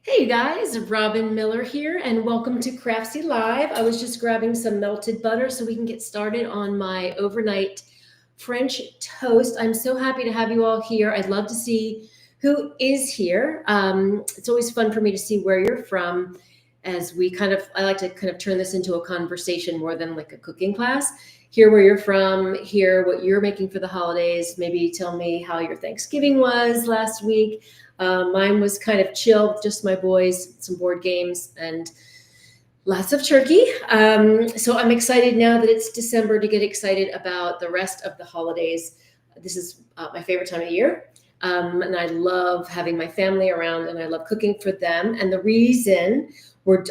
Hey you guys, Robin Miller here, and welcome to Craftsy Live. I was just grabbing some melted butter so we can get started on my overnight French toast. I'm so happy to have you all here. I'd love to see who is here. It's always fun for me to see where you're from, as I like to kind of turn this into a conversation more than like a cooking class. Hear where you're from, hear what you're making for the holidays. Maybe tell me how your Thanksgiving was last week. Mine was kind of chill, just my boys, some board games, and lots of turkey. So I'm excited now that it's December to get excited about the rest of the holidays. This is my favorite time of year. And I love having my family around and I love cooking for them. And the reason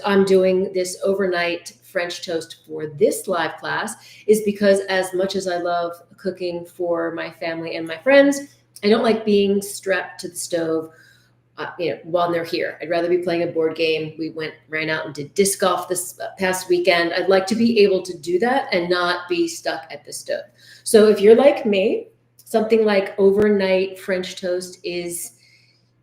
I'm doing this overnight French toast for this live class is because, as much as I love cooking for my family and my friends, I don't like being strapped to the stove while they're here. I'd rather be playing a board game. We ran out and did disc golf this past weekend. I'd like to be able to do that and not be stuck at the stove. So if you're like me, something like overnight French toast is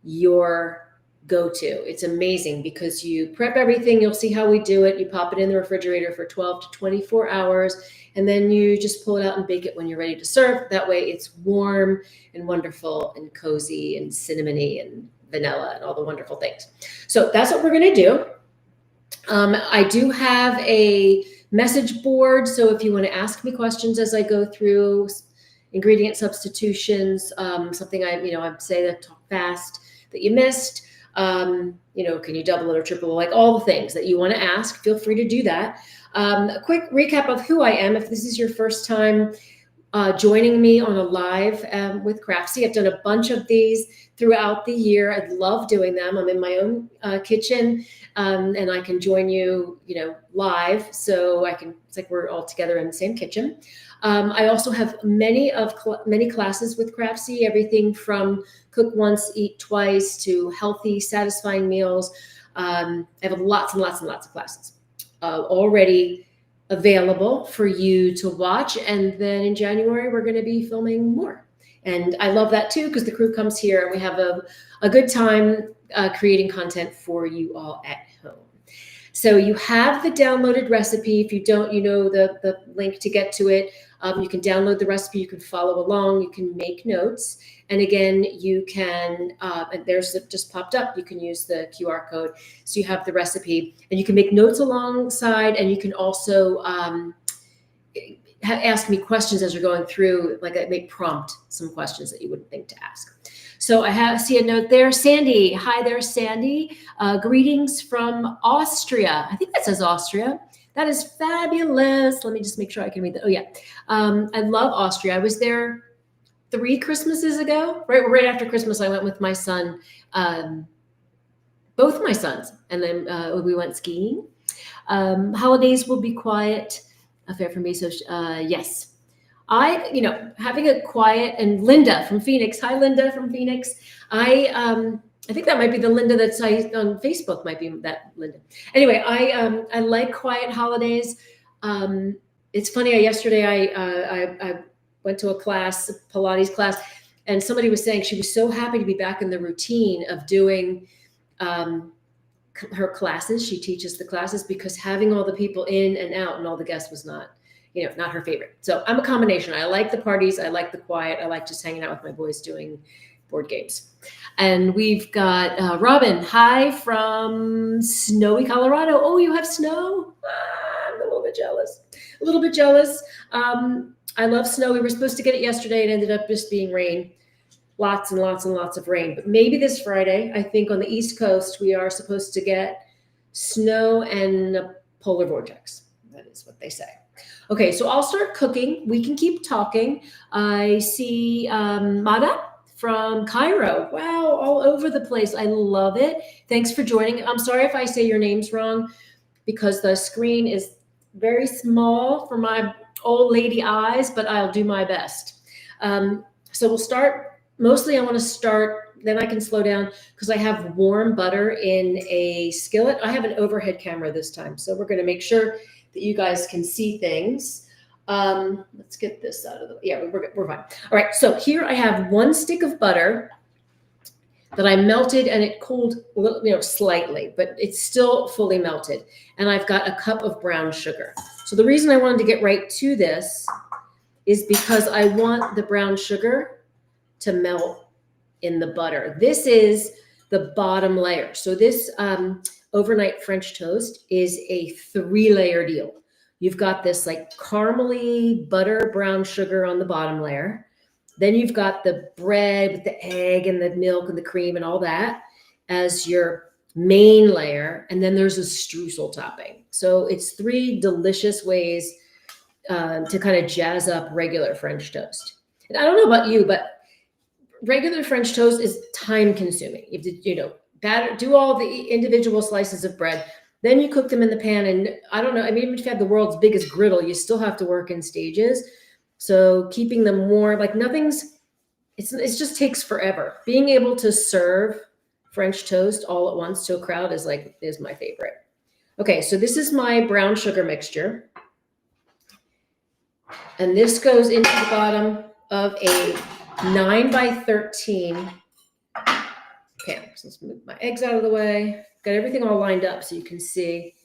your go-to. It's amazing because you prep everything. You'll see how we do it. You pop it in the refrigerator for 12 to 24 hours, and then you just pull it out and bake it when you're ready to serve. That way it's warm and wonderful and cozy and cinnamony and vanilla and all the wonderful things. So that's what we're going to do. I do have a message board. So if you want to ask me questions as I go through ingredient substitutions, something I'd say that talk fast that you missed, can you double it or triple it? Like all the things that you want to ask, feel free to do that. A quick recap of who I am. If this is your first time joining me on a live with Craftsy, I've done a bunch of these throughout the year. I love doing them. I'm in my own kitchen, and I can join you, live. So it's like we're all together in the same kitchen. I also have many classes with Craftsy, everything from cook once, eat twice to healthy, satisfying meals. I have lots and lots and lots of classes already available for you to watch. And then in January, we're going to be filming more. And I love that too, because the crew comes here and we have a good time creating content for you all at home. So you have the downloaded recipe. If you don't, the link to get to it. You can download the recipe. You can follow along. You can make notes. And again, you can, and there's it just popped up. You can use the QR code. So you have the recipe and you can make notes alongside, and you can also ask me questions as you're going through, like I may prompt some questions that you wouldn't think to ask. So I see a note there. Sandy, hi there, Sandy. Greetings from Austria. I think that says Austria. That is fabulous. Let me just make sure I can read that. Oh yeah. I love Austria. I was there 3 Christmases ago, right after Christmas. I went with my son, both my sons, and then we went skiing. Holidays will be quiet affair for me. So yes, having a quiet, and Linda from Phoenix. Hi, Linda from Phoenix. I think that might be the Linda that's on Facebook. Might be that Linda. Anyway, I like quiet holidays. It's funny. Yesterday I went to a Pilates class, and somebody was saying she was so happy to be back in the routine of doing her classes. She teaches the classes because having all the people in and out and all the guests was not her favorite. So I'm a combination. I like the parties. I like the quiet. I like just hanging out with my boys doing board games. And we've got Robin. Hi from snowy Colorado. Oh, you have snow? I'm a little bit jealous. I love snow. We were supposed to get it yesterday. It ended up just being rain. Lots and lots and lots of rain. But maybe this Friday, I think on the East Coast, we are supposed to get snow and a polar vortex. That is what they say. Okay, so I'll start cooking. We can keep talking. I see Mada from Cairo. Wow, all over the place. I love it. Thanks for joining. I'm sorry if I say your names wrong because the screen is very small for my old lady eyes, but I'll do my best. So we'll start. Mostly I want to start, then I can slow down because I have warm butter in a skillet. I have an overhead camera this time, so we're going to make sure that you guys can see things. Let's get this out of the way. Yeah, we're fine. All right, so here I have 1 stick of butter. that I melted and it cooled a little, slightly, but it's still fully melted. And I've got a cup of brown sugar. So the reason I wanted to get right to this is because I want the brown sugar to melt in the butter. This is the bottom layer. So this overnight French toast is a 3-layer deal. You've got this like caramely butter brown sugar on the bottom layer. Then you've got the bread with the egg and the milk and the cream and all that as your main layer. And then there's a streusel topping. So it's 3 delicious ways to kind of jazz up regular French toast. And I don't know about you, but regular French toast is time consuming. You have to, batter, do all the individual slices of bread. Then you cook them in the pan. And I don't know, I mean, even if you have the world's biggest griddle, you still have to work in stages. So keeping them warm, like it just takes forever. Being able to serve French toast all at once to a crowd is my favorite. Okay, so this is my brown sugar mixture. And this goes into the bottom of a 9x13 pan. So let's move my eggs out of the way. Got everything all lined up so you can see.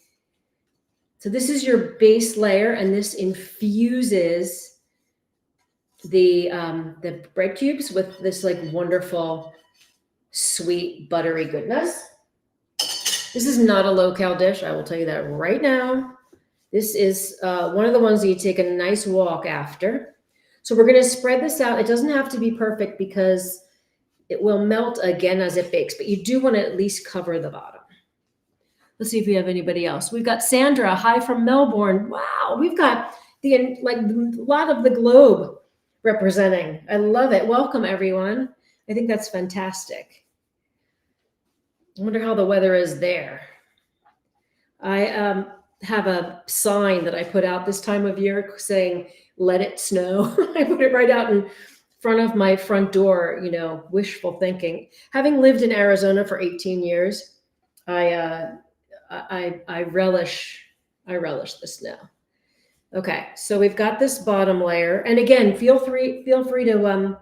So this is your base layer, and this infuses the bread cubes with this like wonderful, sweet, buttery goodness. This is not a low-cal dish. I will tell you that right now. This is one of the ones that you take a nice walk after. So we're going to spread this out. It doesn't have to be perfect because it will melt again as it bakes, but you do want to at least cover the bottom. Let's see if we have anybody else. We've got Sandra, hi from Melbourne. Wow, we've got a lot of the globe representing. I love it. Welcome, everyone. I think that's fantastic. I wonder how the weather is there. I have a sign that I put out this time of year saying, let it snow. I put it right out in front of my front door, wishful thinking. Having lived in Arizona for 18 years, I relish the snow. Okay, so we've got this bottom layer, and again, feel free to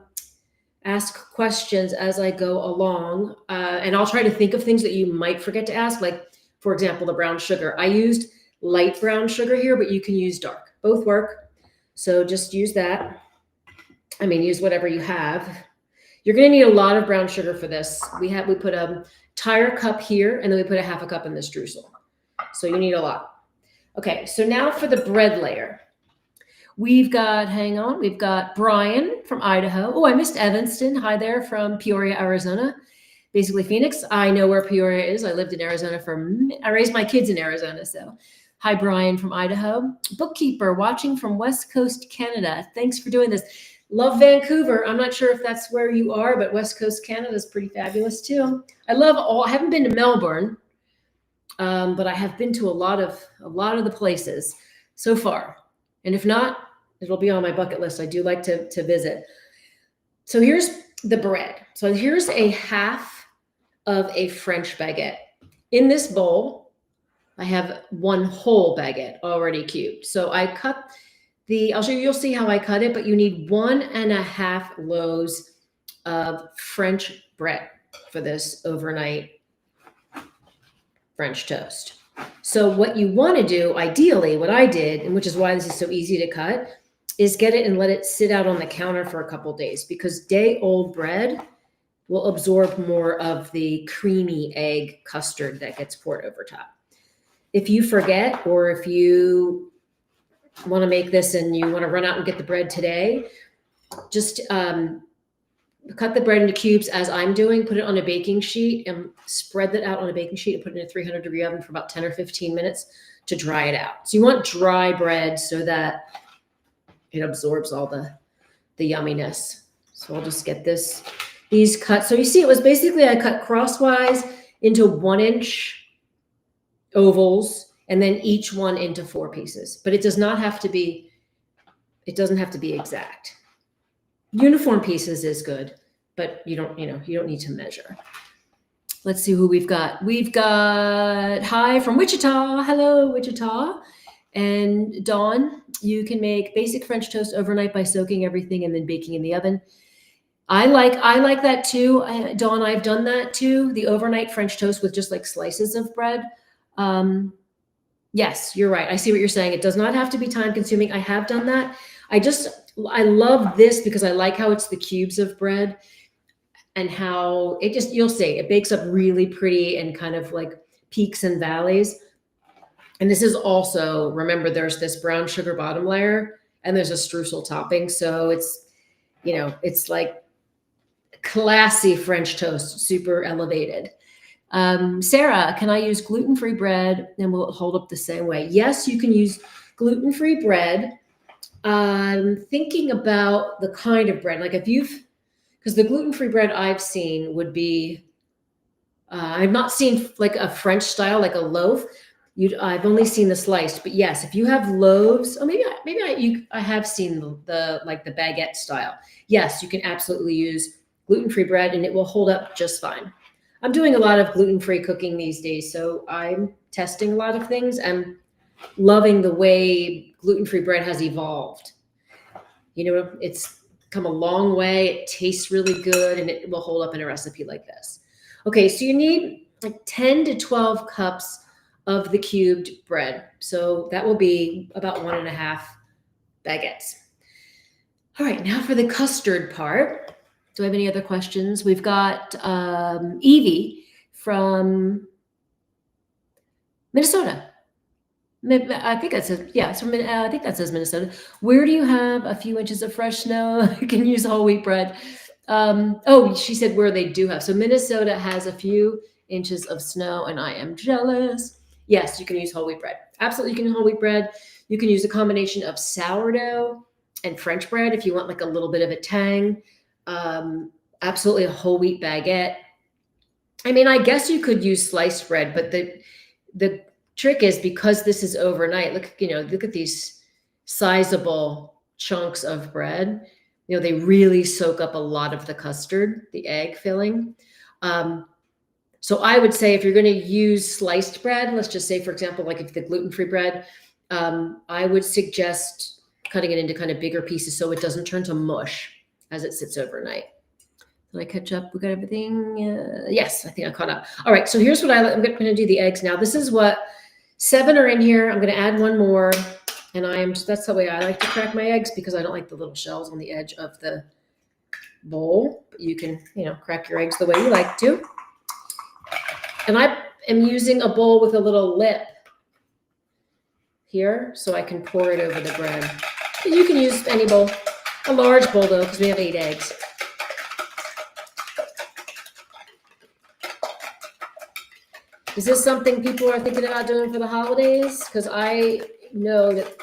ask questions as I go along, and I'll try to think of things that you might forget to ask. Like, for example, the brown sugar. I used light brown sugar here, but you can use dark. Both work, so just use that. I mean, use whatever you have. You're going to need a lot of brown sugar for this. We put a tire cup here, and then we put a half a cup in the streusel. So you need a lot. Okay, so now for the bread layer. We've got Brian from Idaho. Oh, I missed Evanston. Hi there from Peoria, Arizona. Basically Phoenix. I know where Peoria is. I lived in Arizona I raised my kids in Arizona. So hi, Brian from Idaho. Bookkeeper watching from West Coast, Canada. Thanks for doing this. Love Vancouver. I'm not sure if that's where you are, but West Coast Canada is pretty fabulous too. I haven't been to Melbourne, but I have been to a lot of the places so far. And if not, it'll be on my bucket list. I do like to visit. So here's the bread. So here's a half of a French baguette. In this bowl, I have 1 whole baguette already cubed. So I cut you'll see how I cut it, but you need 1.5 loaves of French bread for this overnight French toast. So what you want to do, ideally, what I did, and which is why this is so easy to cut, is get it and let it sit out on the counter for a couple days, because day-old bread will absorb more of the creamy egg custard that gets poured over top. If you forget, or if you want to make this and you want to run out and get the bread today, just cut the bread into cubes as I'm doing, put it on a baking sheet and spread that out on a baking sheet and put it in a 300-degree oven for about 10 or 15 minutes to dry it out. So you want dry bread so that it absorbs all the yumminess. So I'll just get these cut. So you see, it was basically, I cut crosswise into 1-inch ovals, and then each one into 4 pieces. But it doesn't have to be exact. Uniform pieces is good, but you don't need to measure. Let's see who we've got. We've got hi from Wichita. Hello, Wichita. And Dawn, you can make basic French toast overnight by soaking everything and then baking in the oven. I like that too. Dawn, I've done that too. The overnight French toast with just like slices of bread. Yes, you're right. I see what you're saying. It does not have to be time consuming. I have done that. I love this because I like how it's the cubes of bread and how it just, you'll see, it bakes up really pretty and kind of like peaks and valleys. And this is also, remember, there's this brown sugar bottom layer and there's a streusel topping. So it's, it's like classy French toast, super elevated. Sarah, can I use gluten-free bread and will it hold up the same way? Yes, you can use gluten-free bread. I'm thinking about the kind of bread, like because the gluten-free bread I've seen would be, I've not seen like a French style, like a loaf. I've only seen the sliced, but yes, if you have loaves, or I have seen the baguette style. Yes, you can absolutely use gluten-free bread and it will hold up just fine. I'm doing a lot of gluten-free cooking these days, so I'm testing a lot of things. I'm loving the way gluten-free bread has evolved. It's come a long way. It tastes really good and it will hold up in a recipe like this. Okay, so you need like 10 to 12 cups of the cubed bread. So that will be about 1.5 baguettes. All right, now for the custard part. Do I have any other questions? We've got Evie from Minnesota. I think that says, yeah, I think that says Minnesota. Where do you have a few inches of fresh snow? You can use whole wheat bread. She said where they do have. So Minnesota has a few inches of snow and I am jealous. Yes, you can use whole wheat bread. Absolutely, you can use whole wheat bread. You can use a combination of sourdough and French bread if you want like a little bit of a tang. Absolutely a whole wheat baguette. I mean, I guess you could use sliced bread, but the trick is because this is overnight, look at these sizable chunks of bread. They really soak up a lot of the custard, the egg filling. So I would say if you're going to use sliced bread, let's just say, for example, like if the gluten-free bread, I would suggest cutting it into kind of bigger pieces so it doesn't turn to mush as it sits overnight. Did I catch up? We got everything? Yes, I think I caught up. All right, so here's what I'm going to do the eggs now. This is what 7 are in here. I'm going to add one more, and that's the way I like to crack my eggs because I don't like the little shells on the edge of the bowl. But you can, crack your eggs the way you like to. And I am using a bowl with a little lip here so I can pour it over the bread. But you can use any bowl, a large bowl though, because we have 8 eggs. Is this something people are thinking about doing for the holidays? Because I know that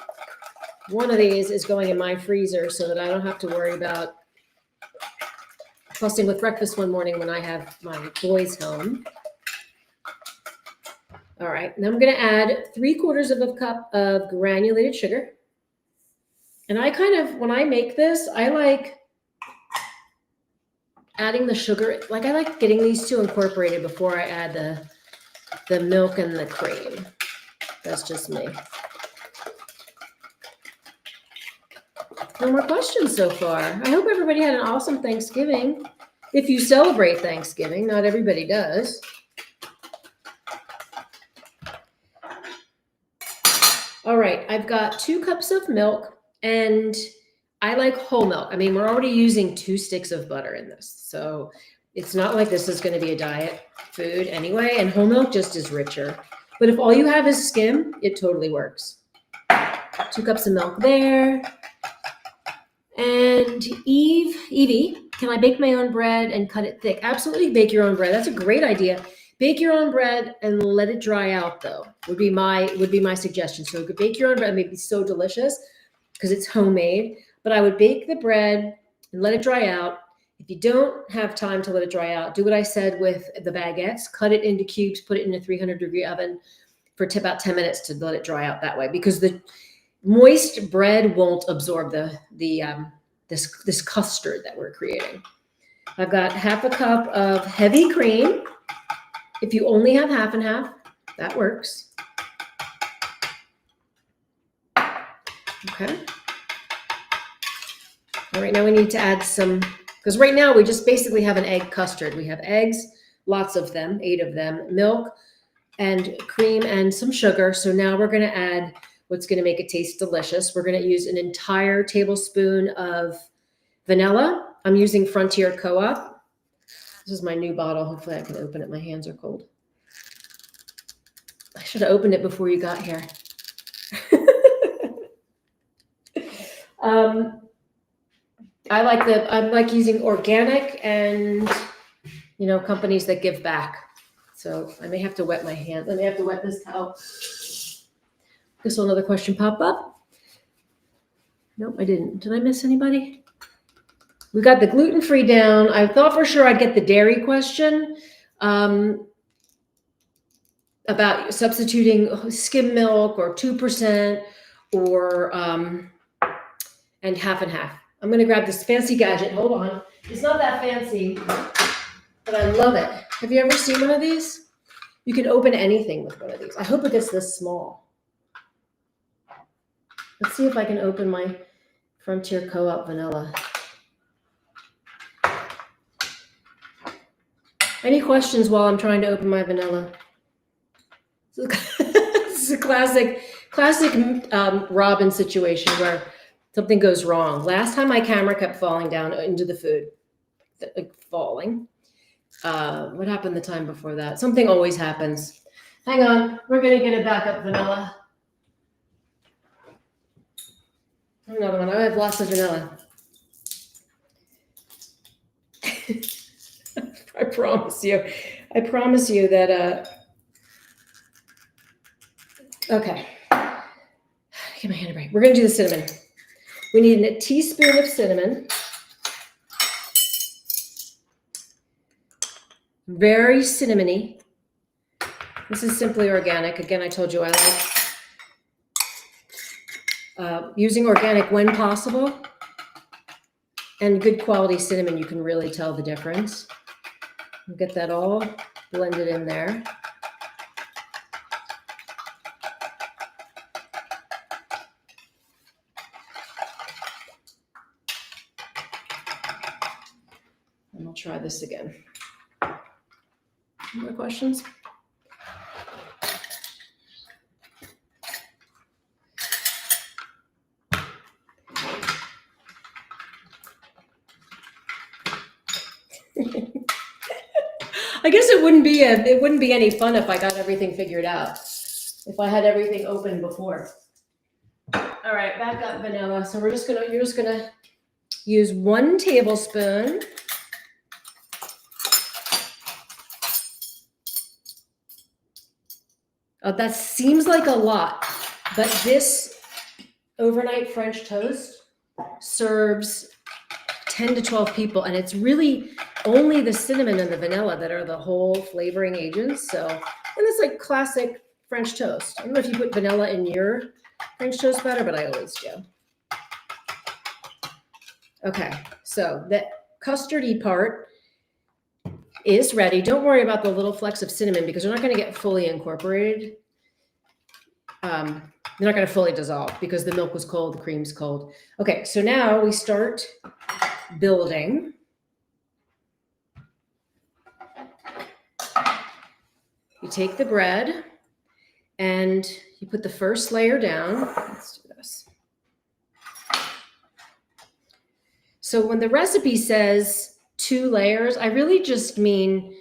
one of these is going in my freezer so that I don't have to worry about fussing with breakfast one morning when I have my boys home. All right, now I'm going to add 3/4 of a cup of granulated sugar. And I when I make this, I like adding the sugar. I like getting these two incorporated before I add the milk and the cream. That's just me. No more questions so far. I hope everybody had an awesome Thanksgiving. If you celebrate Thanksgiving, not everybody does. All right, I've got 2 cups of milk and I like whole milk. I mean, we're already using 2 sticks of butter in this. So it's not like this is going to be a diet food anyway. And whole milk just is richer. But if all you have is skim, it totally works. 2 cups of milk there. And Evie, can I bake my own bread and cut it thick? Absolutely bake your own bread. That's a great idea. Bake your own bread and let it dry out though, would be my suggestion. So you could bake your own bread, it'd be so delicious because it's homemade. But I would bake the bread and let it dry out. If you don't have time to let it dry out, do what I said with the baguettes, cut it into cubes, put it in a 300-degree oven for about 10 minutes to let it dry out that way, because the moist bread won't absorb this custard that we're creating. I've got 1/2 cup of heavy cream. If you only have 1/2 and 1/2, that works. Okay. All right, now we need to add Because right now we just basically have an egg custard. We have eggs, lots of them, 8 of them, milk and cream and some sugar. So now we're going to add what's going to make it taste delicious. We're going to use an entire tablespoon of vanilla. I'm using Frontier Co-op. This is my new bottle. Hopefully I can open it. My hands are cold. I should have opened it before you got here. I like using organic and, companies that give back. So I may have to wet my hand. I may have to wet this towel. Guess another question pop up. Nope, I didn't. Did I miss anybody? We got the gluten-free down. I thought for sure I'd get the dairy question about substituting skim milk or 2% or and half and half. I'm going to grab this fancy gadget. Hold on. It's not that fancy, but I love it. Have you ever seen one of these? You can open anything with one of these. I hope it gets this small. Let's see if I can open my Frontier Co-op vanilla. Any questions while I'm trying to open my vanilla? This is a classic Robin situation where something goes wrong. Last time my camera kept falling down into the food, like falling. What happened the time before that? Something always happens. Hang on, we're gonna get a backup vanilla. Another one. I have lots of vanilla. I promise you that. Okay. Give my hand a break. We're gonna do the cinnamon. We need a teaspoon of cinnamon. Very cinnamony. This is simply organic. Again, I told you I like using organic when possible. And good quality cinnamon, you can really tell the difference. Get that all blended in there. And we'll try this again. More questions? I guess it wouldn't be any fun if I got everything figured out. If I had everything open before. All right, back up vanilla. So you're just gonna use 1 tablespoon. That seems like a lot, but this overnight French toast serves 10 to 12 people, and it's really only the cinnamon and the vanilla that are the whole flavoring agents. So, and it's like classic French toast. I don't know if you put vanilla in your French toast batter, but I always do. Okay, so the custardy part is ready. Don't worry about the little flecks of cinnamon because they're not going to get fully incorporated. They're not going to fully dissolve because the milk was cold, the cream's cold. Okay, so now we start building. You take the bread and you put the first layer down. Let's do this. So when the recipe says 2 layers, I really just mean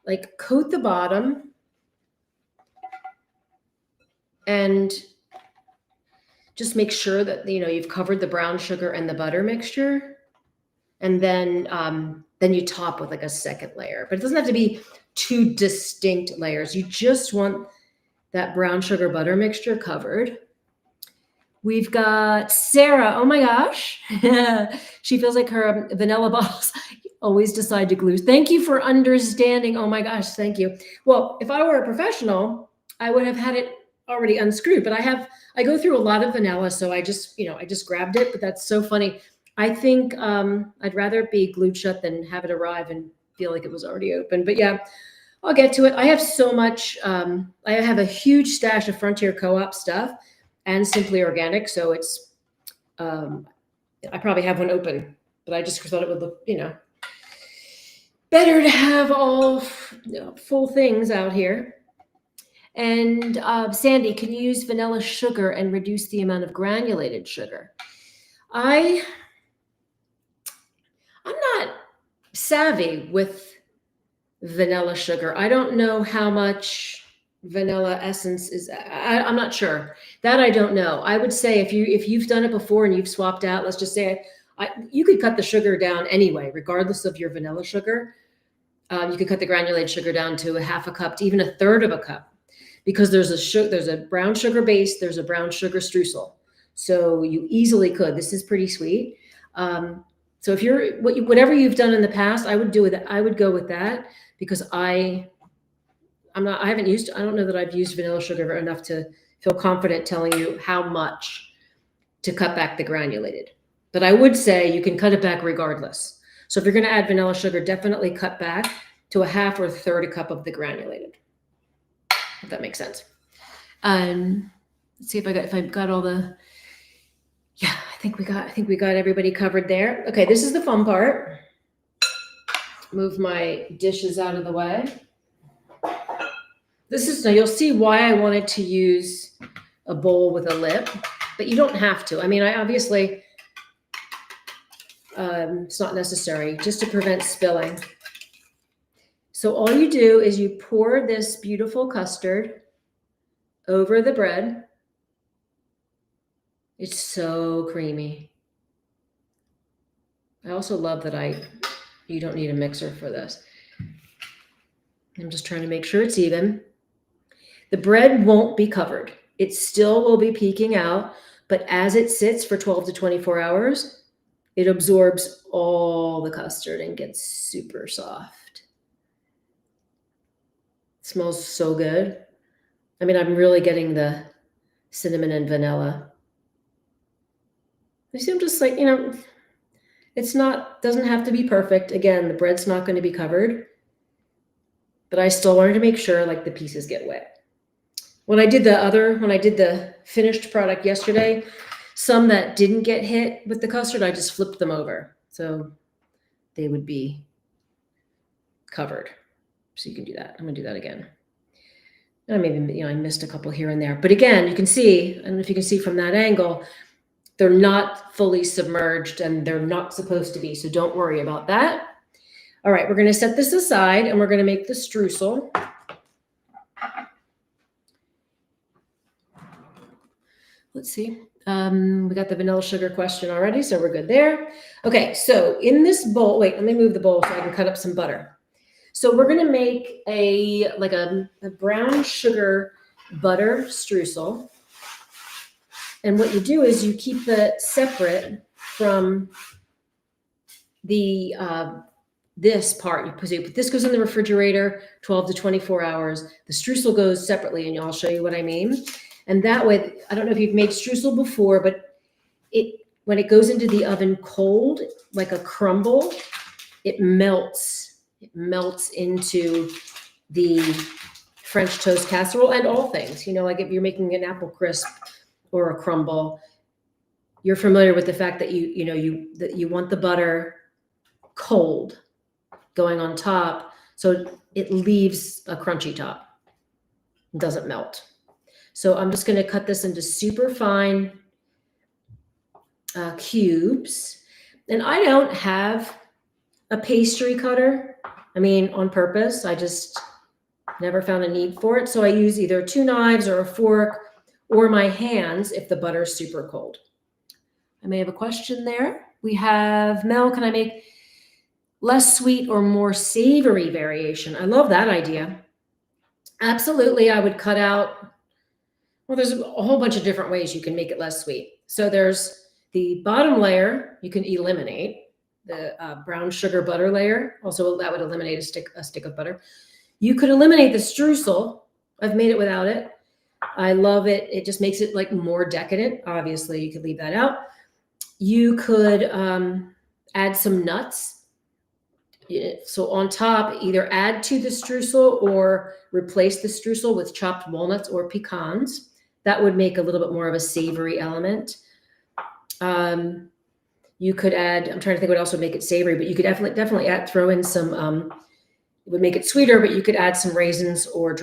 like coat the bottom and just make sure that you've covered the brown sugar and the butter mixture, and then you top with like a second layer. But it doesn't have to be 2 distinct layers. You just want that brown sugar butter mixture covered. We've got Sarah. Oh my gosh. She feels like her vanilla bottles always decide to glue. Thank you for understanding. Oh my gosh. Thank you. Well, if I were a professional, I would have had it already unscrewed, but I go through a lot of vanilla. So I just grabbed it, but that's so funny. I think I'd rather it be glued shut than have it arrive and feel like it was already open. But yeah, I'll get to it. I have so much. I have a huge stash of Frontier Co-op stuff and Simply Organic. So it's, I probably have one open, but I just thought it would look, Better to have all full things out here. And Sandy, can you use vanilla sugar and reduce the amount of granulated sugar? I'm not savvy with vanilla sugar. I don't know how much vanilla essence is. I'm not sure. That I don't know. I would say if you've done it before and you've swapped out, let's just say you could cut the sugar down anyway, regardless of your vanilla sugar. You could cut the granulated sugar down to a half a cup to even a third of a cup, because there's a brown sugar base, there's a brown sugar streusel. So you easily could. This is pretty sweet. So if you're whatever you've done in the past, I would go with that, because I don't know that I've used vanilla sugar enough to feel confident telling you how much to cut back the granulated. But I would say you can cut it back regardless. So if you're going to add vanilla sugar, definitely cut back to a half or a third a cup of the granulated, if that makes sense. Let's see if I've got all the. Yeah, I think we got everybody covered there. Okay, this is the fun part. Move my dishes out of the way. Now you'll see why I wanted to use a bowl with a lip, but you don't have to. I mean, I obviously, it's not necessary, just to prevent spilling. So all you do is you pour this beautiful custard over the bread. It's so creamy. I also love that you don't need a mixer for this. I'm just trying to make sure it's even. The bread won't be covered. It still will be peeking out, but as it sits for 12 to 24 hours, it absorbs all the custard and gets super soft. It smells so good. I mean, I'm really getting the cinnamon and vanilla. You see, I'm just like, doesn't have to be perfect. Again, the bread's not going to be covered, but I still wanted to make sure like the pieces get wet. When I did the finished product yesterday, some that didn't get hit with the custard, I just flipped them over, so they would be covered. So you can do that. I'm going to do that again. And maybe, I missed a couple here and there, but again, you can see, I don't know if you can see from that angle, they're not fully submerged and they're not supposed to be. So don't worry about that. All right, we're going to set this aside and we're going to make the streusel. Let's see. We got the vanilla sugar question already, so we're good there. Okay, so in this bowl, wait, let me move the bowl so I can cut up some butter. So we're going to make a brown sugar butter streusel. And what you do is you keep that separate from the this part. This goes in the refrigerator 12 to 24 hours. The streusel goes separately, and I'll show you what I mean. And that way, I don't know if you've made streusel before, but when it goes into the oven cold, like a crumble, it melts. It melts into the French toast casserole and all things. Like if you're making an apple crisp or a crumble, you're familiar with the fact that you want the butter cold going on top, so it leaves a crunchy top. It doesn't melt. So I'm just going to cut this into super fine cubes. And I don't have a pastry cutter. I mean, on purpose. I just never found a need for it. So I use either 2 knives or a fork or my hands if the butter is super cold. I may have a question there. We have, Mel, can I make less sweet or more savory variation? I love that idea. Absolutely. I would cut out, well, there's a whole bunch of different ways you can make it less sweet. So there's the bottom layer you can eliminate, the brown sugar butter layer. Also, that would eliminate a stick of butter. You could eliminate the streusel. I've made it without it. I love it. It just makes it like more decadent. Obviously, you could leave that out. You could add some nuts. So on top, either add to the streusel or replace the streusel with chopped walnuts or pecans. That would make a little bit more of a savory element. You could add, I'm trying to think what else would make it savory, but you could definitely throw in some, it would make it sweeter, but you could add some raisins or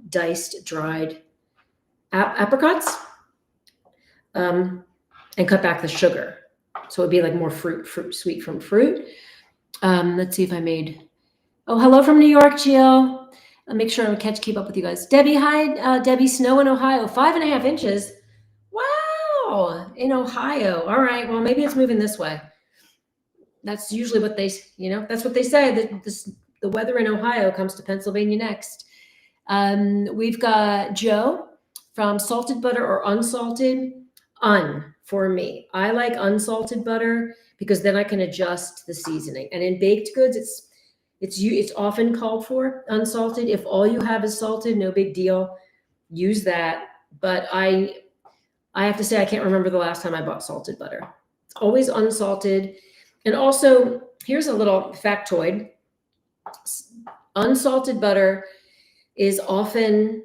diced dried apricots, and cut back the sugar. So it'd be like more sweet from fruit. Let's see if I made, oh, hello from New York, Jill. I'll make sure I keep up with you guys. Debbie, hi, Debbie, snow in Ohio, 5.5 inches. Wow, in Ohio. All right, well, maybe it's moving this way. That's usually what that's what they say, that the weather in Ohio comes to Pennsylvania next. We've got Joe from salted butter or unsalted. For me. I like unsalted butter because then I can adjust the seasoning. And in baked goods, it's often called for unsalted. If all you have is salted, no big deal. Use that. But I have to say, I can't remember the last time I bought salted butter. It's always unsalted. And also, here's a little factoid. Unsalted butter is often,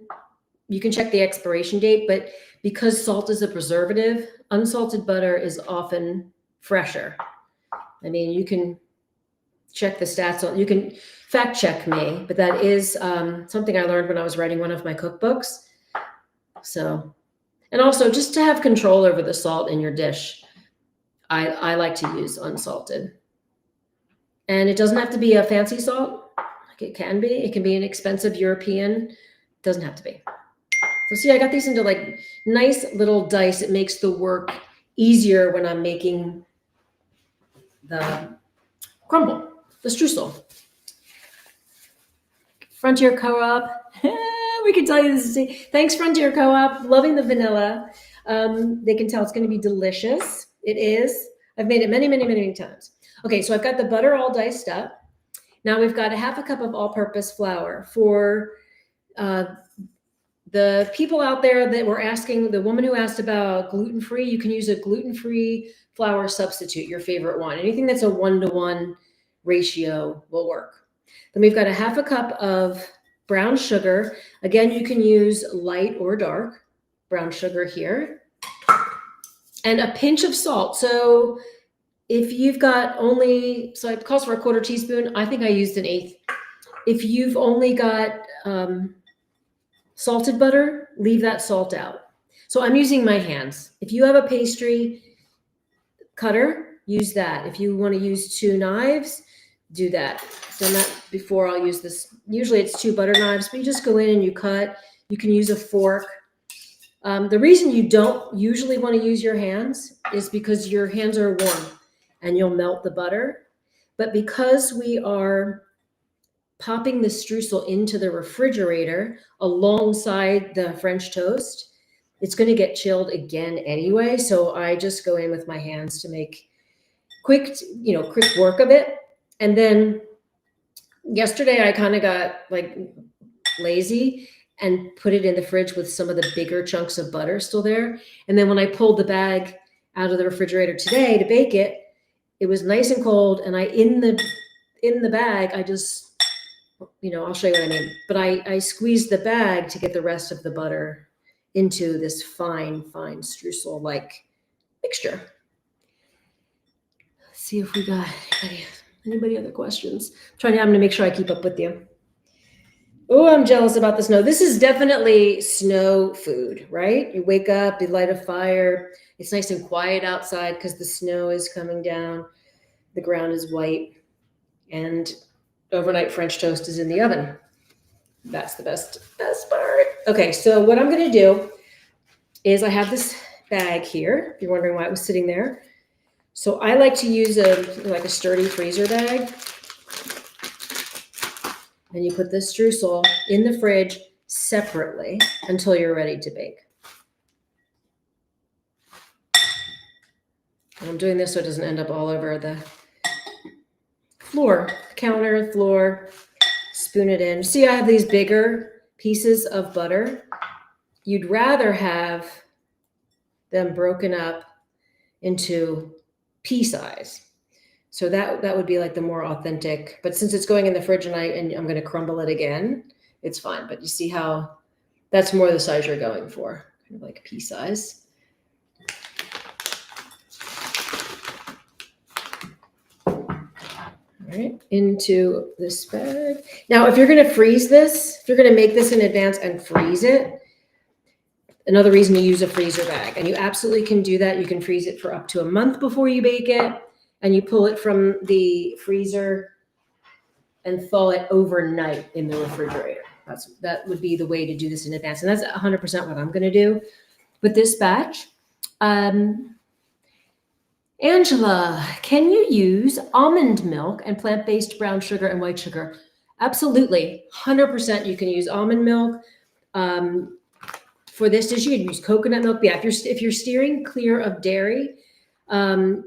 you can check the expiration date, but because salt is a preservative, unsalted butter is often fresher. I mean, you can check the stats, you can fact check me, but that is something I learned when I was writing one of my cookbooks. So, and also just to have control over the salt in your dish, I like to use unsalted. And it doesn't have to be a fancy salt. Like it can be an expensive European. It doesn't have to be. So see, I got these into like nice little dice. It makes the work easier when I'm making the crumble, the streusel. Frontier Co-op. We can tell you this is, thanks Frontier Co-op. Loving the vanilla. They can tell it's going to be delicious. It is. I've made it many, many, many, many times. Okay, so I've got the butter all diced up. Now we've got a 1/2 cup of all-purpose flour. For the people out there that were asking, the woman who asked about gluten-free, you can use a gluten-free flour substitute, your favorite one. Anything that's a 1-to-1 ratio will work. Then we've got a 1/2 cup of brown sugar. Again, you can use light or dark brown sugar here. And a pinch of salt. So if you've got only, so it calls for a 1/4 teaspoon. I think I used 1/8. If you've only got salted butter, leave that salt out. So I'm using my hands. If you have a pastry cutter, use that. If you want to use 2 knives, do that. I've done that before. I'll use this. Usually it's 2 butter knives, but you just go in and you cut. You can use a fork. The reason you don't usually want to use your hands is because your hands are warm and you'll melt the butter. But because we are popping the streusel into the refrigerator alongside the French toast, it's going to get chilled again anyway. So I just go in with my hands to make quick work of it. And then yesterday I kind of got like lazy and put it in the fridge with some of the bigger chunks of butter still there. And then when I pulled the bag out of the refrigerator today to bake it, it was nice and cold. And in the bag, I just, I'll show you what I mean. But I squeezed the bag to get the rest of the butter into this fine streusel-like mixture. Let's see if we got anybody other questions. I'm going to make sure I keep up with you. Oh, I'm jealous about the snow. This is definitely snow food, right? You wake up, you light a fire. It's nice and quiet outside because the snow is coming down. The ground is white. And overnight French toast is in the oven. That's the best part. Okay, so what I'm going to do is I have this bag here, if you're wondering why it was sitting there. So I like to use a sturdy freezer bag. And you put the streusel in the fridge separately until you're ready to bake. And I'm doing this so it doesn't end up all over the floor, counter, floor. Spoon it in. See, I have these bigger pieces of butter. You'd rather have them broken up into pea size. So that would be like the more authentic, but since it's going in the fridge and I'm going to crumble it again, it's fine. But you see how that's more the size you're going for, kind of like pea size. right, into this bag. Now, if you're going to freeze this, if you're going to make this in advance and freeze it, another reason to use a freezer bag, and you absolutely can do that. You can freeze it for up to a month before you bake it, and you pull it from the freezer and thaw it overnight in the refrigerator. That would be the way to do this in advance, and that's 100% what I'm going to do with this batch. Angela, can you use almond milk and plant-based brown sugar and white sugar? Absolutely, 100% you can use almond milk. For this dish, you can use coconut milk. Yeah, if you're steering clear of dairy,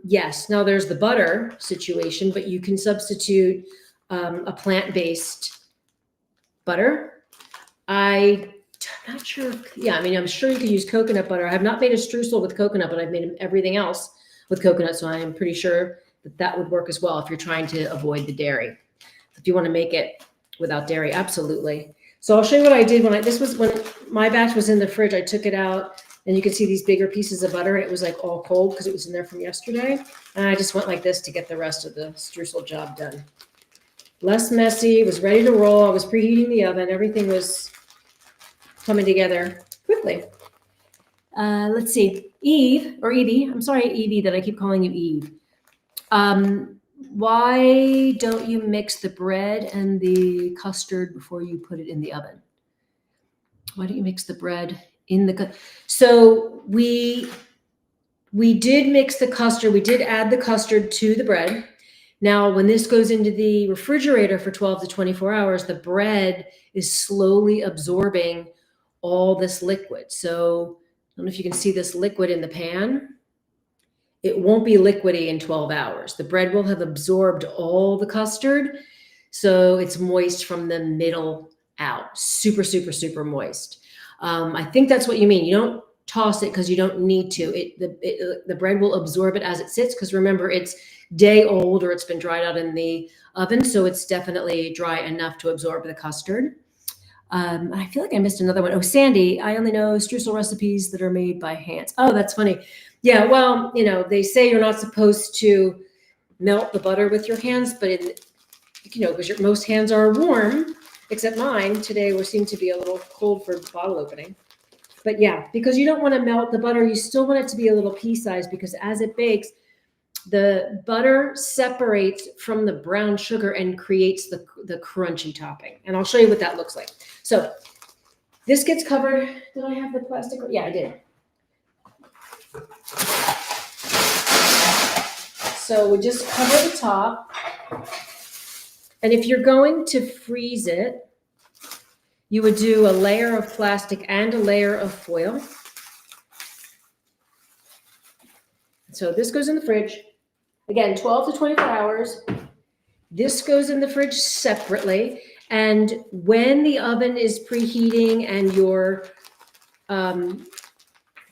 yes. Now there's the butter situation, but you can substitute a plant-based butter. I'm not sure. Yeah, I mean, I'm sure you could use coconut butter. I have not made a streusel with coconut, but I've made everything else with coconut, so I am pretty sure that would work as well if you're trying to avoid the dairy. If you want to make it without dairy, absolutely. So I'll show you what I did when my batch was in the fridge. I took it out, and you can see these bigger pieces of butter, and it was like all cold because it was in there from yesterday. And I just went like this to get the rest of the streusel job done. Less messy, was ready to roll. I was preheating the oven. Everything was coming together quickly. Let's see, Evie. I'm sorry, Evie, that I keep calling you Eve. Why don't you mix the bread and the custard before you put it in the oven? Why don't you mix the bread in the so we did mix the custard. We did add the custard to the bread. Now, when this goes into the refrigerator for 12 to 24 hours, the bread is slowly absorbing all this liquid. So I don't know if you can see this liquid in the pan. It won't be liquidy in 12 hours. The bread will have absorbed all the custard. So it's moist from the middle out. Super, super, super moist. I think that's what you mean. You don't toss it because you don't need to. The bread will absorb it as it sits, because remember, it's day old or it's been dried out in the oven. So it's definitely dry enough to absorb the custard. I feel like I missed another one. Oh, Sandy, I only know streusel recipes that are made by hands. Oh, that's funny. Yeah, well, they say you're not supposed to melt the butter with your hands, but because most hands are warm, except mine. Today we seem to be a little cold for bottle opening. But yeah, because you don't want to melt the butter, you still want it to be a little pea-sized, because as it bakes, the butter separates from the brown sugar and creates the crunchy topping. And I'll show you what that looks like. So this gets covered. Did I have the plastic? Yeah, I did. So we just cover the top. And if you're going to freeze it, you would do a layer of plastic and a layer of foil. So this goes in the fridge. Again, 12 to 24 hours. This goes in the fridge separately. And when the oven is preheating and you're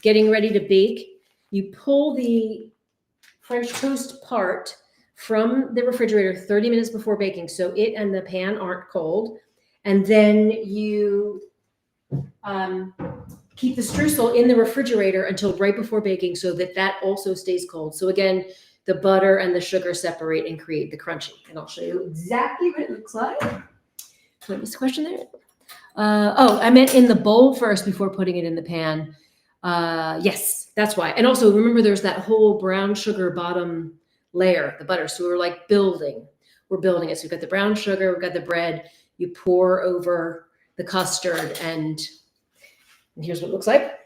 getting ready to bake, you pull the French toast part from the refrigerator 30 minutes before baking, so it and the pan aren't cold. And then you keep the streusel in the refrigerator until right before baking, so that also stays cold. So again, the butter and the sugar separate and create the crunchy. And I'll show you exactly what it looks like. What was the question there? I meant in the bowl first before putting it in the pan. Yes, that's why. And also remember, there's that whole brown sugar bottom layer, the butter. So we're building it. So we've got the brown sugar, we've got the bread. You pour over the custard, and here's what it looks like.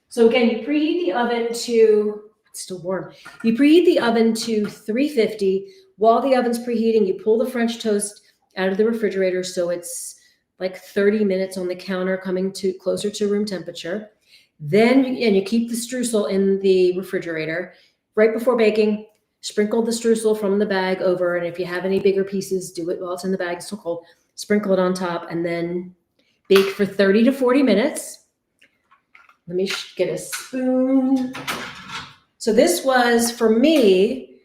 So again, you preheat the oven to, it's still warm. You preheat the oven to 350. While the oven's preheating, you pull the French toast out of the refrigerator. So it's like 30 minutes on the counter, coming to closer to room temperature. Then you keep the streusel in the refrigerator. Right before baking, sprinkle the streusel from the bag over. And if you have any bigger pieces, do it while it's in the bag, it's still cold. Sprinkle it on top, and then bake for 30 to 40 minutes. Let me get a spoon. So this was, for me,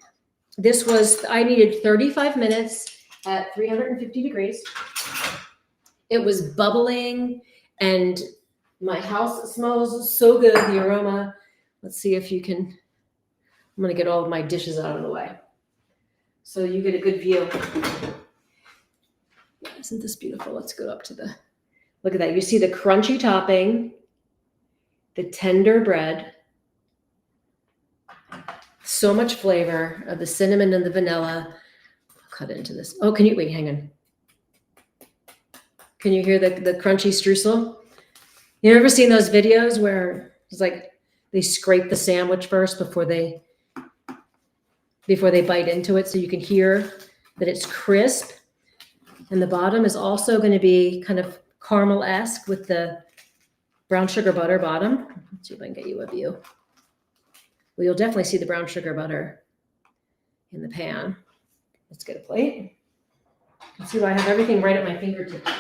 I needed 35 minutes at 350 degrees. It was bubbling, and my house smells so good, the aroma. Let's see if you can, I'm gonna get all of my dishes out of the way. so you get a good view. Isn't this beautiful? Let's go up to the, look at that. You see the crunchy topping, the tender bread, so much flavor of the cinnamon and the vanilla. I'll cut into this. Oh, can you, wait, hang on. Can you hear the crunchy streusel? You ever seen those videos where it's like they scrape the sandwich first before they bite into it, so you can hear that it's crisp? And the bottom is also going to be kind of caramel-esque with the brown sugar butter bottom. Let's see if I can get you a view. Well, you'll definitely see the brown sugar butter in the pan. Let's get a plate. You can see I have everything right at my fingertips.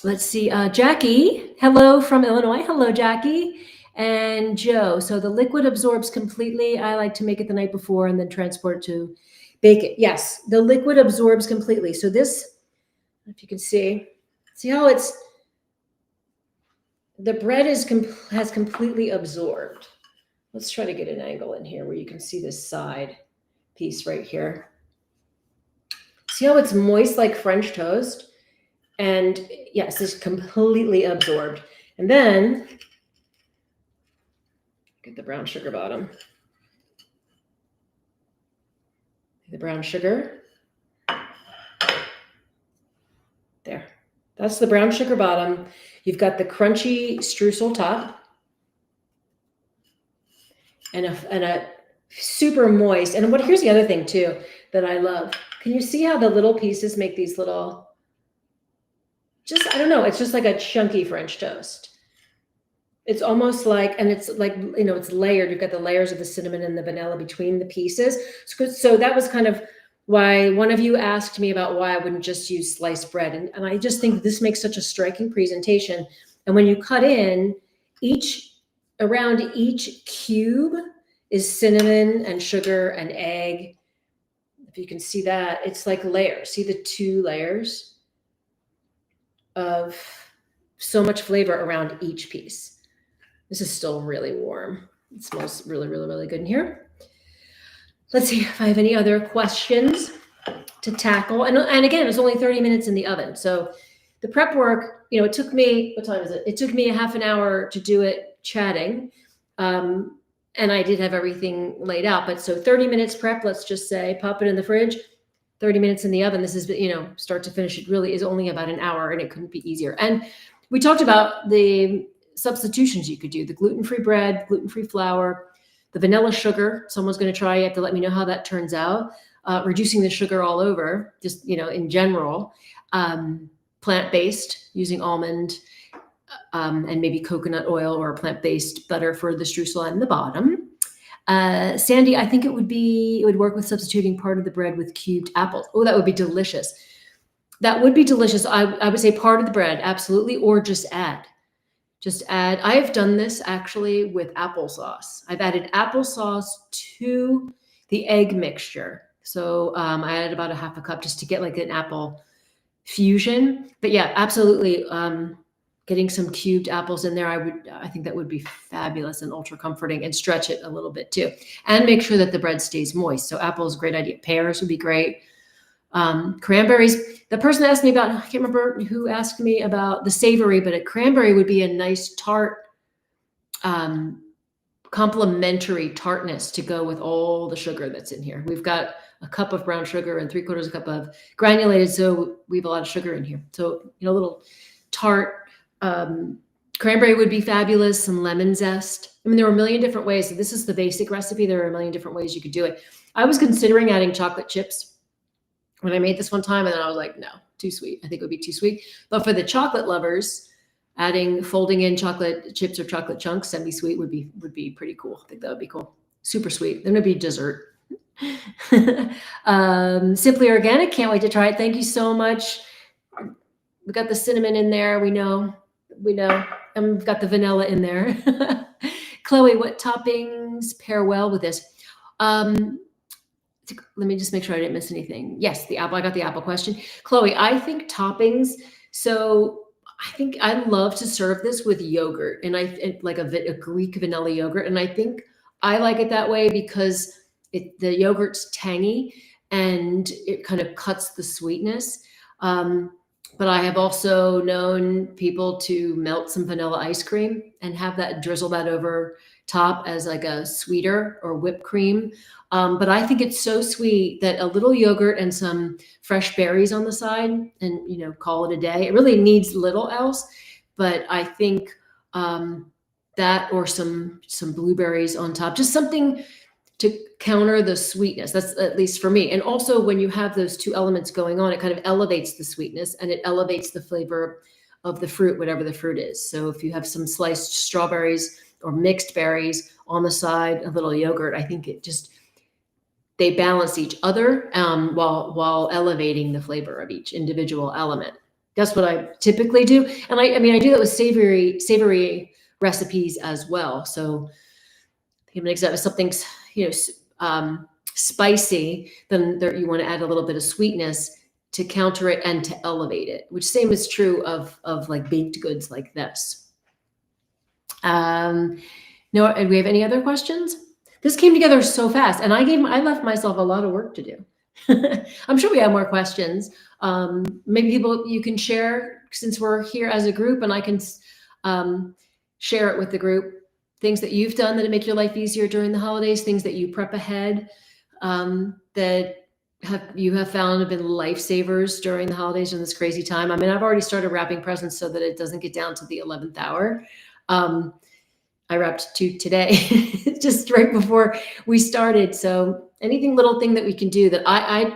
Let's see, Jackie, hello from Illinois. Hello, Jackie. And Joe, so the liquid absorbs completely. I like to make it the night before and then transport to bake it. Yes, the liquid absorbs completely. So this, if you can see how it's, the bread has completely absorbed. Let's try to get an angle in here where you can see this side piece right here. See how it's moist like French toast? And yes, it's completely absorbed. And then get the brown sugar bottom. The brown sugar. There. That's the brown sugar bottom. You've got the crunchy streusel top. And a super moist. And here's the other thing too that I love. Can you see how the little pieces make these little, just, I don't know, it's just like a chunky French toast. It's almost like, and it's like, it's layered. You've got the layers of the cinnamon and the vanilla between the pieces. So that was kind of why one of you asked me about why I wouldn't just use sliced bread. And I just think this makes such a striking presentation. And when you cut in, around each cube is cinnamon and sugar and egg. If you can see that, it's like layers. See the 2 layers of so much flavor around each piece. This is still really warm. It smells really, really, really good in here. Let's see if I have any other questions to tackle. And again, it's only 30 minutes in the oven. So the prep work, it took me, what time is it? It took me a half an hour to do it chatting. And I did have everything laid out. But so 30 minutes prep, let's just say, pop it in the fridge, 30 minutes in the oven. This is, start to finish. It really is only about an hour, and it couldn't be easier. And we talked about the substitutions you could do, the gluten-free bread, gluten-free flour, the vanilla sugar. Someone's going to try. You have to let me know how that turns out. Reducing the sugar all over, just, in general. Plant-based, using almond and maybe coconut oil or plant-based butter for the streusel and the bottom. Sandy, I think it would work with substituting part of the bread with cubed apples. Oh, that would be delicious. That would be delicious. I would say part of the bread, absolutely, or just add. I have done this actually with applesauce. I've added applesauce to the egg mixture. So I added about a half a cup just to get like an apple fusion. But yeah, absolutely. Getting some cubed apples in there, I think that would be fabulous and ultra comforting, and stretch it a little bit too. And make sure that the bread stays moist. So apples, great idea. Pears would be great. Cranberries. The person asked me about, I can't remember who asked me about the savory, but a cranberry would be a nice tart, complementary tartness to go with all the sugar that's in here. We've got a cup of brown sugar and 3/4 cup of granulated, so we have a lot of sugar in here. So, a little tart. Cranberry would be fabulous. Some lemon zest. I mean, there are a million different ways. So this is the basic recipe. There are a million different ways you could do it. I was considering adding chocolate chips when I made this one time, and then I was like, no, too sweet. I think it would be too sweet. But for the chocolate lovers, folding in chocolate chips or chocolate chunks, semi-sweet would be pretty cool. I think that would be cool. Super sweet. Then it'd be dessert. Simply Organic. Can't wait to try it. Thank you so much. We got the cinnamon in there. We know. And we've got the vanilla in there. Chloe, what toppings pair well with this? Let me just make sure I didn't miss anything. Yes, the apple. I got the apple question. Chloe, I think toppings. So I think I love to serve this with yogurt, and like a Greek vanilla yogurt. And I think I like it that way because the yogurt's tangy and it kind of cuts the sweetness. But I have also known people to melt some vanilla ice cream and have that, drizzle that over top as like a sweeter or whipped cream. But I think it's so sweet that a little yogurt and some fresh berries on the side and, call it a day. It really needs little else. But I think that or some blueberries on top, just something to counter the sweetness. That's at least for me. And also when you have those two elements going on, it kind of elevates the sweetness and it elevates the flavor of the fruit, whatever the fruit is. So if you have some sliced strawberries or mixed berries on the side, a little yogurt, I think they balance each other while elevating the flavor of each individual element. That's what I typically do. And I do that with savory recipes as well. So give an example, something's, spicy, then you want to add a little bit of sweetness to counter it and to elevate it, which same is true of like baked goods like this. No, do we have any other questions? This came together so fast and I left myself a lot of work to do. I'm sure we have more questions. Maybe you can share since we're here as a group and I can share it with the group. Things that you've done that make your life easier during the holidays, things that you prep ahead that you have found have been lifesavers during the holidays in this crazy time. I've already started wrapping presents so that it doesn't get down to the 11th hour. I wrapped 2 today, just right before we started. So little thing that we can do that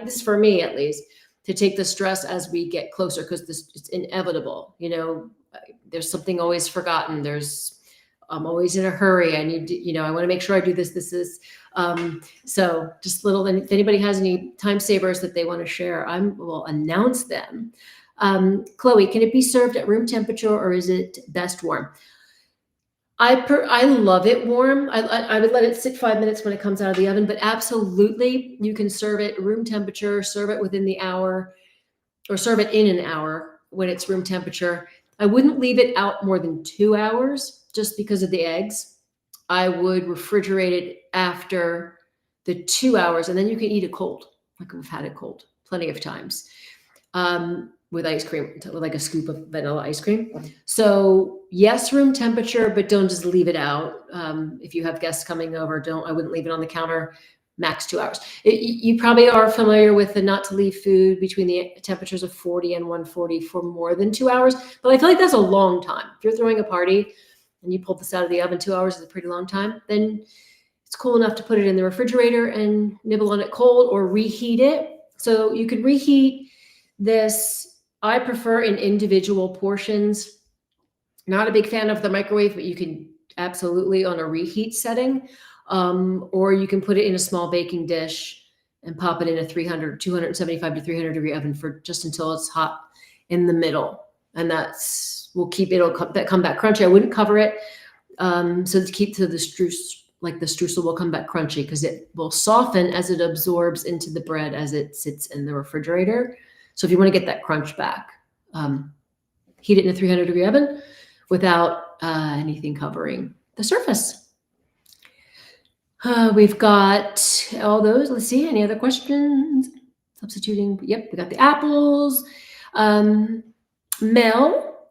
this is for me at least, to take the stress as we get closer, because it's inevitable. There's something always forgotten. I'm always in a hurry. I need to, I want to make sure I do this. So just if anybody has any time savers that they want to share, I will announce them. Chloe, can it be served at room temperature or is it best warm? I love it warm. I would let it sit 5 minutes when it comes out of the oven, but absolutely you can serve it room temperature, serve it within the hour, or serve it in an hour when it's room temperature. I wouldn't leave it out more than 2 hours just because of the eggs. I would refrigerate it after the 2 hours and then you can eat it cold. Like we've had it cold plenty of times. With ice cream, with like a scoop of vanilla ice cream. So yes, room temperature, but don't just leave it out. If you have guests coming over, I wouldn't leave it on the counter max 2 hours. You probably are familiar with the not to leave food between the temperatures of 40 and 140 for more than 2 hours, but I feel like that's a long time. If you're throwing a party and you pull this out of the oven, 2 hours is a pretty long time, then it's cool enough to put it in the refrigerator and nibble on it cold or reheat it. So you could reheat this. I prefer in individual portions. Not a big fan of the microwave, but you can absolutely on a reheat setting. Or you can put it in a small baking dish and pop it in a 275 to 300 degree oven for just until it's hot in the middle. And it'll come back crunchy. I wouldn't cover it. So to keep to the streusel will come back crunchy because it will soften as it absorbs into the bread as it sits in the refrigerator. So if you want to get that crunch back, heat it in a 300 degree oven without anything covering the surface. We've got all those. Let's see, any other questions? Substituting. Yep, we got the apples. Mel,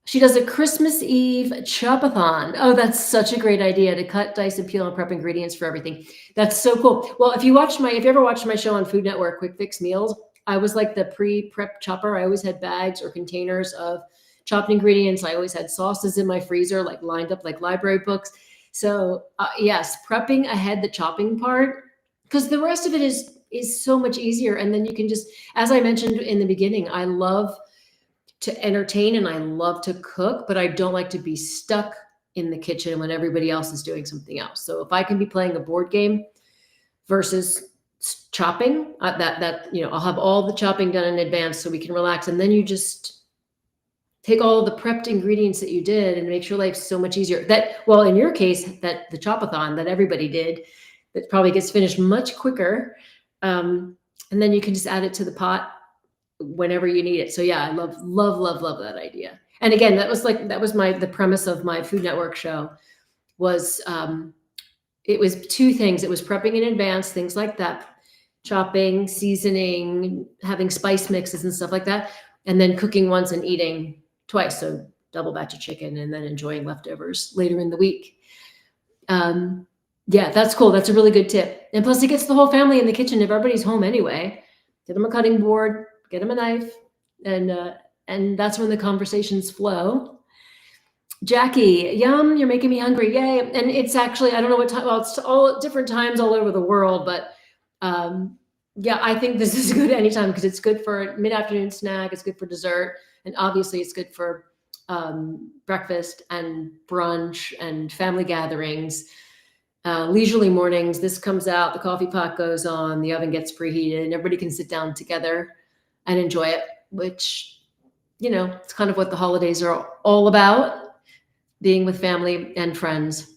she does a Christmas Eve chop-a-thon. Oh, that's such a great idea to cut, dice, and peel and prep ingredients for everything. That's so cool. Well, if you ever watched my show on Food Network, Quick Fix Meals, I was like the pre-prep chopper. I always had bags or containers of chopped ingredients. I always had sauces in my freezer, like lined up like library books. So yes, prepping ahead the chopping part, because the rest of it is so much easier. And then you can just, as I mentioned in the beginning, I love to entertain and I love to cook, but I don't like to be stuck in the kitchen when everybody else is doing something else. So if I can be playing a board game versus chopping, I'll have all the chopping done in advance so we can relax. And then you just take all the prepped ingredients that you did and make your life so much easier. In your case, that the chop-a-thon that everybody did, that probably gets finished much quicker. And then you can just add it to the pot whenever you need it. So yeah, I love that idea. And again, that was the premise of my Food Network show was it was two things. It was prepping in advance, things like that, chopping, seasoning, having spice mixes and stuff like that, and then cooking once and eating twice. So double batch of chicken and then enjoying leftovers later in the week. Yeah, that's cool. That's a really good tip. And plus it gets the whole family in the kitchen if everybody's home anyway. Get them a cutting board, get them a knife, and that's when the conversations flow. Jackie, yum, you're making me hungry. Yay. And it's actually, I don't know what time, well, it's all different times all over the world, but yeah, I think this is good anytime because it's good for a mid-afternoon snack. It's good for dessert. And obviously it's good for breakfast and brunch and family gatherings, leisurely mornings. This comes out, the coffee pot goes on, the oven gets preheated, and everybody can sit down together and enjoy it, which, you know, it's kind of what the holidays are all about. Being with family and friends.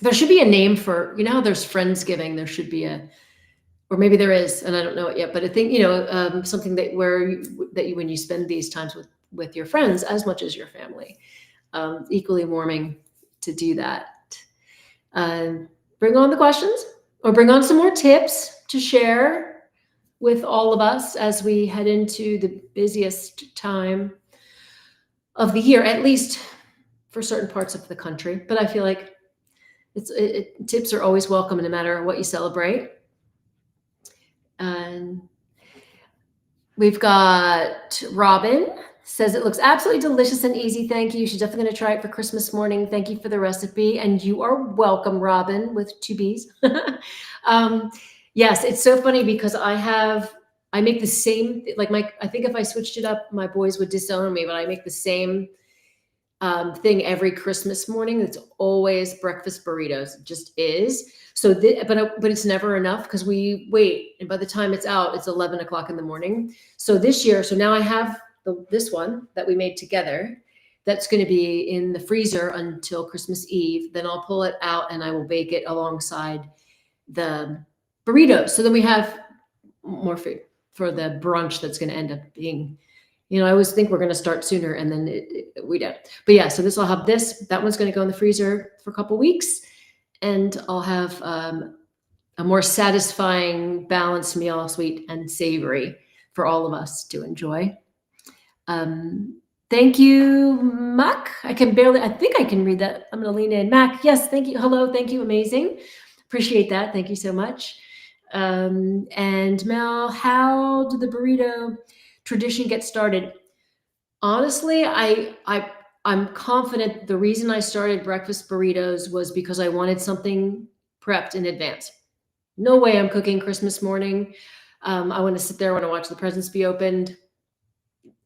There should be a name for, you know how there's Friendsgiving, there should be or maybe there is, and I don't know it yet, but I think, you know, something that when you spend these times with your friends as much as your family, equally warming to do that. Bring on the questions or bring on some more tips to share with all of us as we head into the busiest time of the year, at least for certain parts of the country. But I feel like tips are always welcome no matter what you celebrate. And we've got Robin says it looks absolutely delicious and easy. Thank you. She's definitely going to try it for Christmas morning. Thank you for the recipe. And you are welcome, Robin, with 2 B's. Yes, it's so funny because I make the same, like I think if I switched it up, my boys would disown me, but I make the same thing every Christmas morning. It's always breakfast burritos. It just is. So, but it's never enough because we wait, and by the time it's out, it's 11 o'clock in the morning. So this year, now I have this one that we made together. That's going to be in the freezer until Christmas Eve. Then I'll pull it out and I will bake it alongside the burritos. So then we have more food for the brunch. That's going to end up being, you know, I always think we're going to start sooner and then we don't. But yeah, so I'll have that one's going to go in the freezer for a couple weeks, and I'll have a more satisfying, balanced meal, sweet and savory for all of us to enjoy. Thank you, Mac. I think I can read that. I'm going to lean in. Mac, yes, thank you. Hello, thank you. Amazing. Appreciate that. Thank you so much. And Mel, how did the burrito tradition get started? Honestly, I'm confident the reason I started breakfast burritos was because I wanted something prepped in advance. No way I'm cooking Christmas morning. I want to sit there, I want to watch the presents be opened.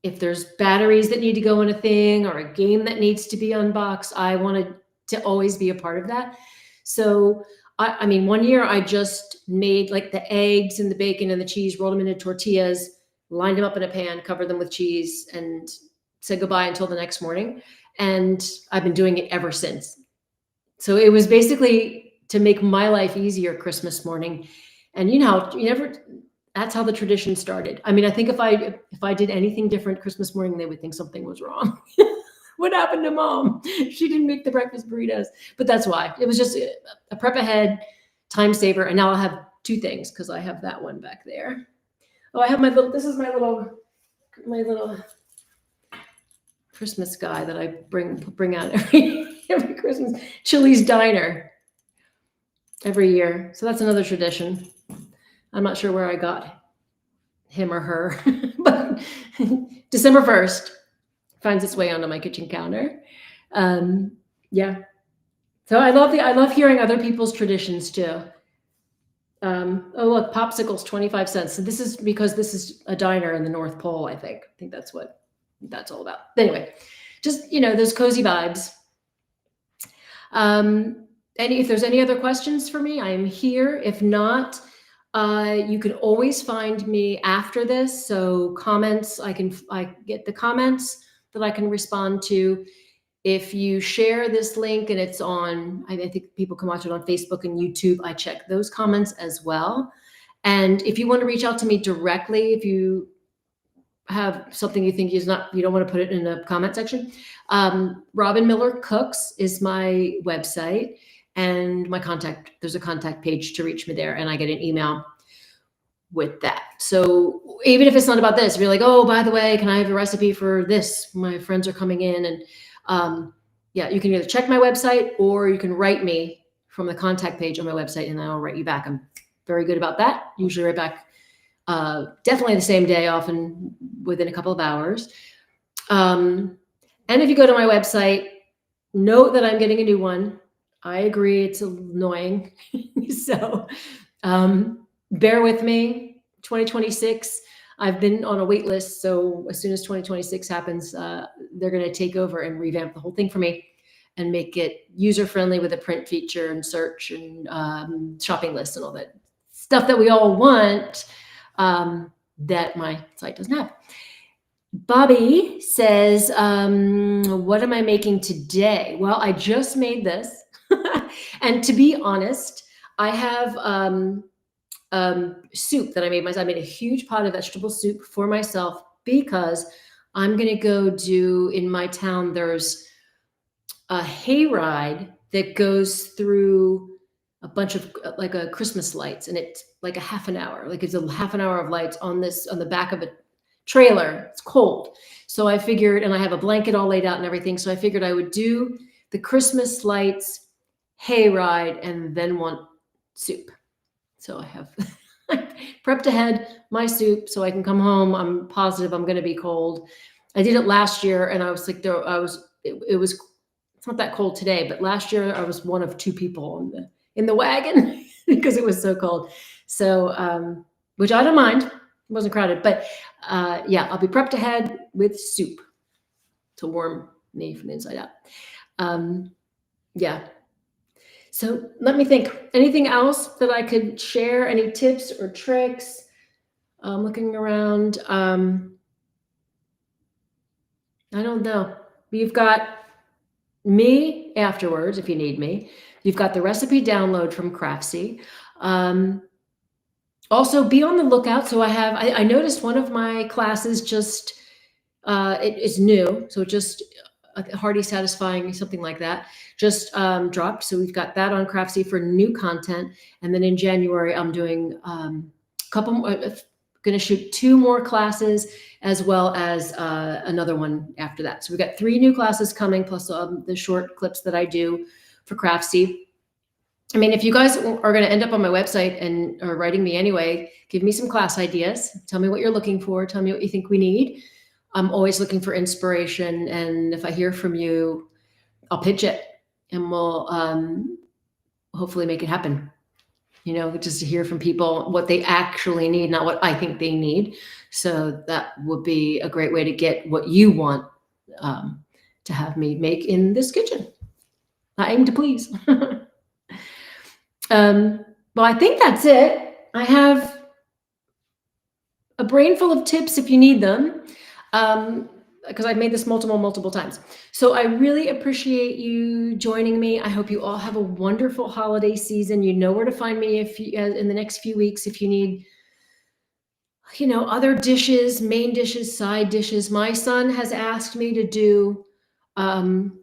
If there's batteries that need to go in a thing or a game that needs to be unboxed, I wanted to always be a part of that. So I mean, one year I just made like the eggs and the bacon and the cheese, rolled them into tortillas, lined them up in a pan, covered them with cheese, and said goodbye until the next morning. And I've been doing it ever since. So it was basically to make my life easier Christmas morning. And that's how the tradition started. I mean, I think if I did anything different Christmas morning, they would think something was wrong. What happened to Mom? She didn't make the breakfast burritos. But that's why. It was just a prep ahead, time saver. And now I'll have 2 things because I have that one back there. Oh, I have this is my little Christmas guy that I bring out every Christmas. Chili's Diner every year. So that's another tradition. I'm not sure where I got him or her, but December 1st finds its way onto my kitchen counter. Yeah. So I love hearing other people's traditions too. Oh, look, popsicles, 25 cents. So this is because this is a diner in the North Pole, I think. I think that's what that's all about. Anyway, just, those cozy vibes. If there's any other questions for me, I am here. If not, you can always find me after this. So comments, I get the comments that I can respond to. If you share this link and it's on, I think people can watch it on Facebook and YouTube, I check those comments as well. And if you want to reach out to me directly, if you have something you think you don't want to put it in a comment section, Robin Miller Cooks is my website. and there's a contact page to reach me there, and I get an email with that. So even if it's not about this, if you're like, oh, by the way, can I have a recipe for this? My friends are coming in, and yeah, you can either check my website or you can write me from the contact page on my website, and I'll write you back. I'm very good about that. Usually write back definitely the same day, often within a couple of hours. And if you go to my website, note that I'm getting a new one. I agree, it's annoying. So bear with me. 2026, I've been on a wait list. So as soon as 2026 happens, they're going to take over and revamp the whole thing for me and make it user-friendly with a print feature and search and shopping lists and all that stuff that we all want, that my site doesn't have. Bobby says, what am I making today? Well, I just made this. And to be honest, I have soup that I made myself. I made a huge pot of vegetable soup for myself because I'm going to go do, in my town, there's a hayride that goes through a bunch of like a Christmas lights, and it's like a half an hour. Like it's a half an hour of lights on the back of a trailer. It's cold. So I figured, and I have a blanket all laid out and everything. So I figured I would do the Christmas lights hayride and then want soup. So I have prepped ahead my soup so I can come home. I'm positive I'm going to be cold. I did it last year, and I was like, it's not that cold today, but last year I was one of 2 people in the wagon because it was so cold. So, which I don't mind. It wasn't crowded, but yeah, I'll be prepped ahead with soup to warm me from the inside out. Yeah. So let me think. Anything else that I could share? Any tips or tricks? Looking around. I don't know. You've got me afterwards if you need me. You've got the recipe download from Craftsy. Also, be on the lookout. So I noticed one of my classes just, it is new. So just hearty, satisfying, something like that, just dropped. So we've got that on Craftsy for new content. And then in January, I'm doing going to shoot 2 more classes as well as another one after that. So we've got 3 new classes coming, plus the short clips that I do for Craftsy. I mean, if you guys are going to end up on my website and are writing me anyway, give me some class ideas. Tell me what you're looking for. Tell me what you think we need. I'm always looking for inspiration. And if I hear from you, I'll pitch it and we'll hopefully make it happen. You know, just to hear from people what they actually need, not what I think they need. So that would be a great way to get what you want to have me make in this kitchen. I aim to please. Well, I think that's it. I have a brain full of tips if you need them, because I've made this multiple times. So I really appreciate you joining me. I hope you all have a wonderful holiday season. You know where to find me if you, in the next few weeks, if you need, you know, other dishes, main dishes, side dishes. My son has asked me to do, I'm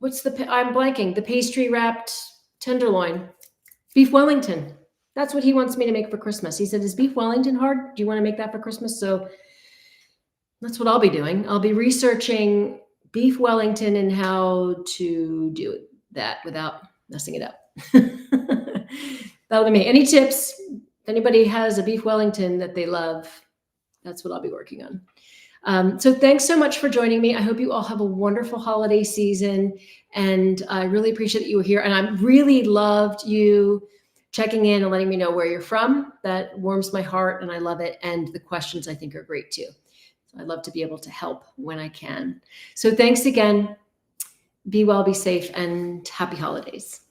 blanking, the pastry wrapped tenderloin, beef Wellington. That's what he wants me to make for Christmas. He said, is beef Wellington hard? Do you want to make that for Christmas? So that's what I'll be doing. I'll be researching beef Wellington and how to do that without messing it up. That'll be me. Any tips? If anybody has a beef Wellington that they love, that's what I'll be working on. So thanks so much for joining me. I hope you all have a wonderful holiday season. And I really appreciate that you were here. And I really loved you checking in and letting me know where you're from. That warms my heart and I love it. And the questions I think are great too. So I'd love to be able to help when I can. So thanks again. Be well, be safe, and happy holidays.